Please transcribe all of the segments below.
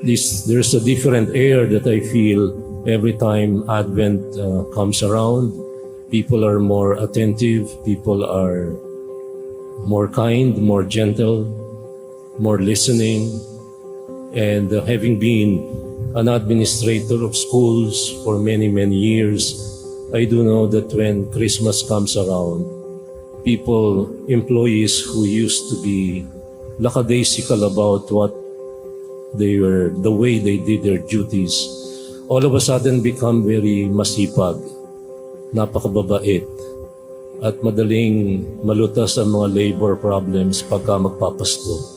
there's a different air that I feel every time Advent comes around. People are more attentive, people are more kind, more gentle, more listening. And having been an administrator of schools for many, many years, I do know that when Christmas comes around, people, employees who used to be lackadaisical about the way they did their duties, all of a sudden become very masipag, napakababait, at madaling malutas ang mga labor problems pagka magpapasko.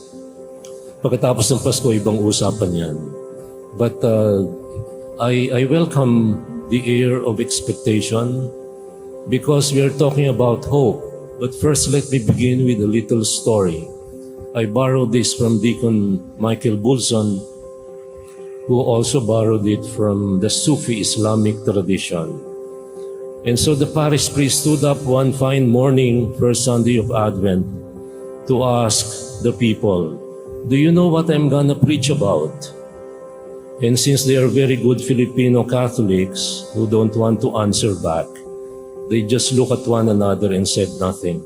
Pagkatapos ng Pasko, ibang usapan yan. But I welcome the air of expectation because we are talking about hope. But first, let me begin with a little story. I borrowed this from Deacon Michael Bulson, who also borrowed it from the Sufi Islamic tradition. And so the parish priest stood up one fine morning, first Sunday of Advent, to ask the people, "Do you know what I'm gonna preach about?" And since they are very good Filipino Catholics who don't want to answer back, they just look at one another and said nothing.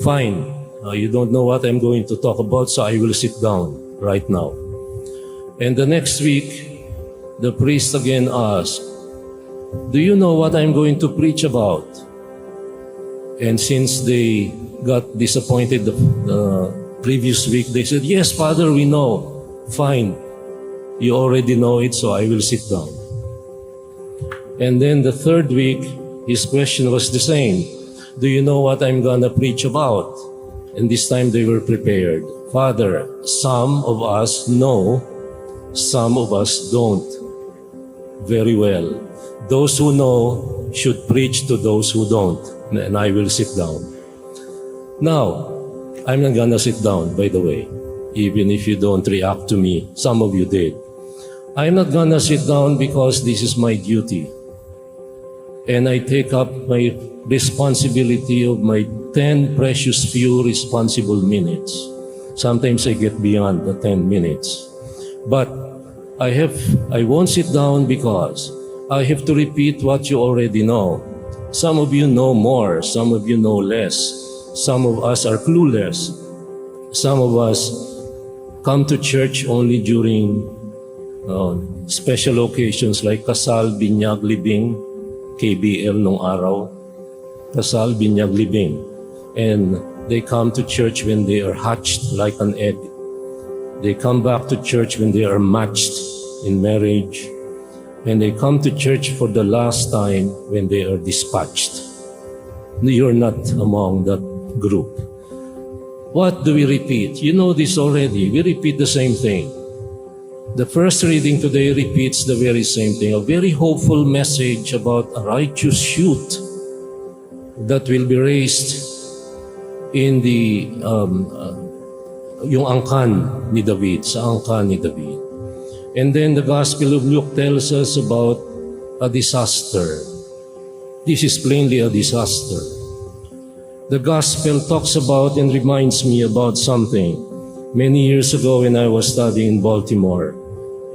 "Fine, you don't know what I'm going to talk about, so I will sit down right now." And the next week, the priest again asked, "Do you know what I'm going to preach about?" And since they got disappointed the previous week, they said, "Yes, Father, we know." "Fine, you already know it, so I will sit down." And then the third week, his question was the same. "Do you know what I'm gonna preach about?" And this time they were prepared. "Father, some of us know, some of us don't." "Very well. Those who know should preach to those who don't, and I will sit down." Now, I'm not gonna sit down, by the way, even if you don't react to me. Some of you did. I'm not gonna sit down because this is my duty. And I take up my responsibility of my 10 precious few responsible minutes. Sometimes I get beyond the 10 minutes. But I won't sit down because I have to repeat what you already know. Some of you know more, some of you know less. Some of us are clueless. Some of us come to church only during special occasions like kasal, binyag, libing, KBL nung araw. Kasal, binyag, libing. And they come to church when they are hatched like an egg. They come back to church when they are matched in marriage. And they come to church for the last time when they are dispatched. You're not among that group. What do we repeat? You know this already. We repeat the same thing. The first reading today repeats the very same thing. A very hopeful message about a righteous shoot that will be raised in the yung angkan ni David, sa angkan ni David. And then the Gospel of Luke tells us about a disaster. This is plainly a disaster. The Gospel talks about and reminds me about something. Many years ago when I was studying in Baltimore,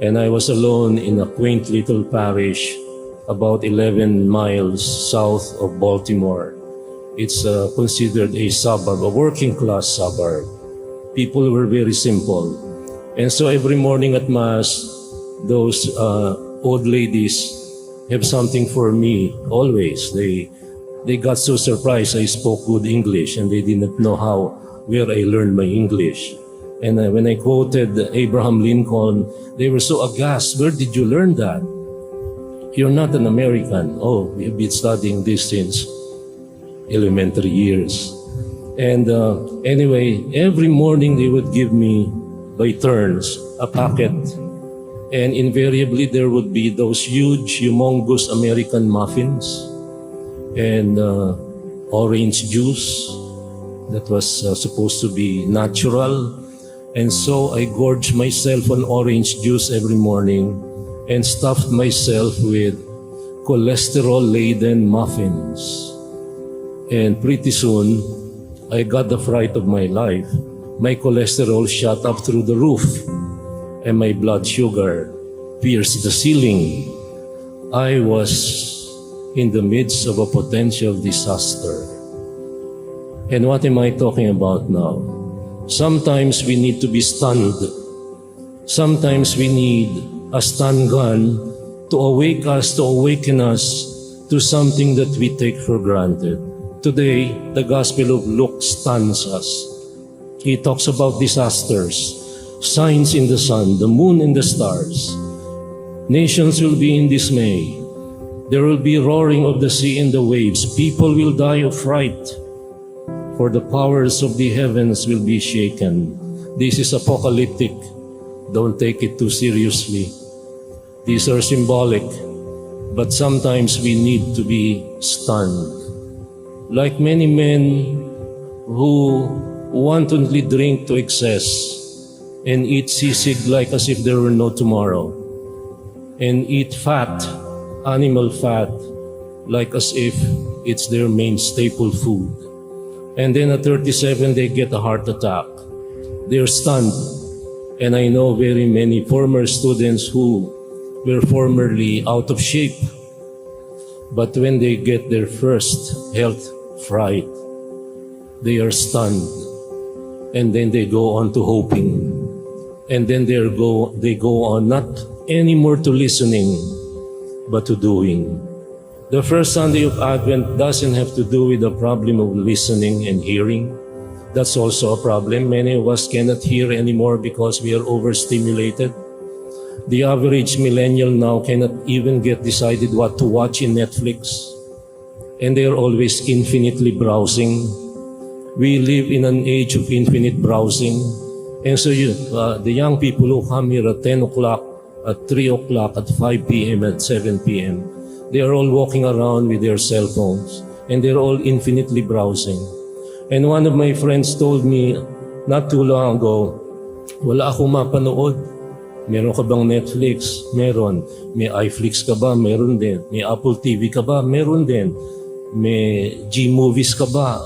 and I was alone in a quaint little parish about 11 miles south of Baltimore. It's considered a suburb, a working class suburb. People were very simple. And so every morning at Mass, those old ladies have something for me, always. They got so surprised I spoke good English and they didn't know where I learned my English. And when I quoted Abraham Lincoln, they were so aghast. "Where did you learn that?" "You're not an American." "Oh, we've been studying this since elementary years." And anyway, every morning they would give me, by turns, a packet. And invariably there would be those huge, humongous American muffins and orange juice that was supposed to be natural. And so I gorged myself on orange juice every morning and stuffed myself with cholesterol-laden muffins. And pretty soon, I got the fright of my life. My cholesterol shot up through the roof. and my blood sugar pierced the ceiling. I was in the midst of a potential disaster. And what am I talking about now? Sometimes we need to be stunned. Sometimes we need a stun gun to awaken us to something that we take for granted. Today, the Gospel of Luke stuns us. He talks about disasters, signs in the sun, the moon and the stars. Nations will be in dismay. There will be roaring of the sea and the waves. People will die of fright, for the powers of the heavens will be shaken. This is apocalyptic. Don't take it too seriously. These are symbolic, but sometimes we need to be stunned. Like many men who wantonly drink to excess and eat sisig like as if there were no tomorrow, and eat fat, animal fat, like as if it's their main staple food. And then at 37, they get a heart attack. They're stunned. And I know very many former students who were formerly out of shape, but when they get their first health fright, they are stunned, and then they go on to hoping, and then they go on not anymore to listening, but to doing. The first Sunday of Advent doesn't have to do with the problem of listening and hearing. That's also a problem. Many of us cannot hear anymore because we are overstimulated. The average millennial now cannot even get decided what to watch in Netflix, and they are always infinitely browsing. We live in an age of infinite browsing, and so the young people who come here at 10 o'clock, at 3 o'clock, at 5 p.m., at 7 p.m., they are all walking around with their cell phones, and they're all infinitely browsing. And one of my friends told me not too long ago, wala akong mapanood. Meron ka bang Netflix? Meron. May iFlix ka ba? Meron din. May Apple TV ka ba? Meron din. May G-Movies ka ba?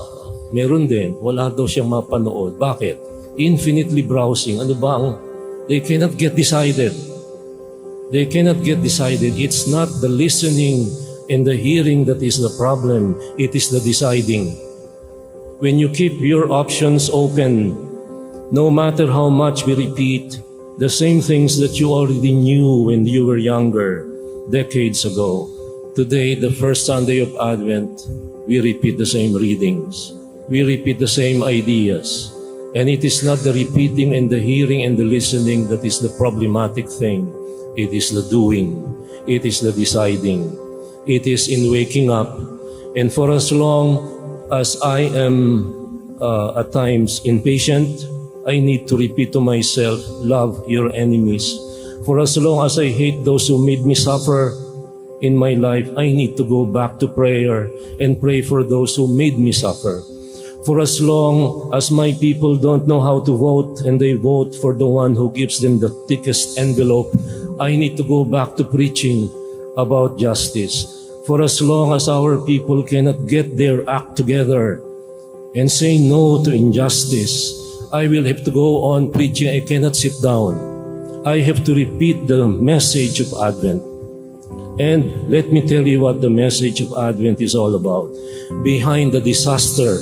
Meron din. Wala daw siyang mapanood. Bakit? Infinitely browsing. Ano ba ang... They cannot get decided. They cannot get decided. It's not the listening and the hearing that is the problem. It is the deciding. When you keep your options open, no matter how much we repeat the same things that you already knew when you were younger, decades ago, today, the first Sunday of Advent, we repeat the same readings. We repeat the same ideas. And it is not the repeating and the hearing and the listening that is the problematic thing. It is the doing. It is the deciding. It is in waking up. And for as long as I am at times impatient, I need to repeat to myself, love your enemies. For as long as I hate those who made me suffer in my life, I need to go back to prayer and pray for those who made me suffer. For as long as my people don't know how to vote and they vote for the one who gives them the thickest envelope, I need to go back to preaching about justice. For as long as our people cannot get their act together and say no to injustice, I will have to go on preaching. I cannot sit down. I have to repeat the message of Advent. And let me tell you what the message of Advent is all about. Behind the disaster,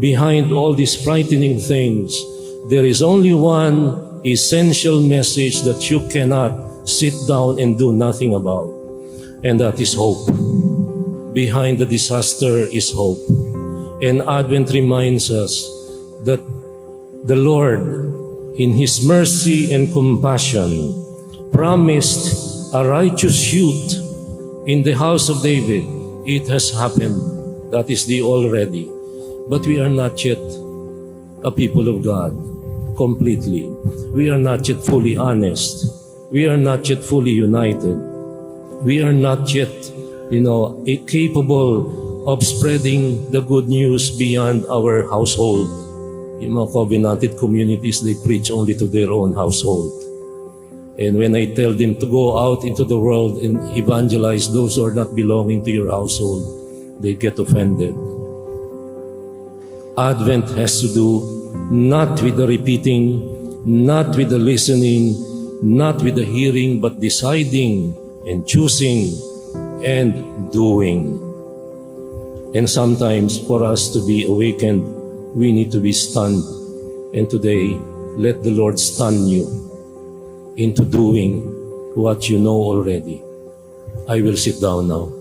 behind all these frightening things, there is only one essential message that you cannot sit down and do nothing about. And that is hope. Behind the disaster is hope. And Advent reminds us that the Lord, in His mercy and compassion, promised a righteous youth in the house of David. It has happened. That is the already. But we are not yet a people of God completely. We are not yet fully honest. We are not yet fully united. We are not yet, capable of spreading the good news beyond our household. Yung mga covenanted communities, they preach only to their own household. And when I tell them to go out into the world and evangelize those who are not belonging to your household, they get offended. Advent has to do not with the repeating, not with the listening, not with the hearing, but deciding and choosing and doing. And sometimes for us to be awakened, we need to be stunned. And today, let the Lord stun you into doing what you know already. I will sit down now.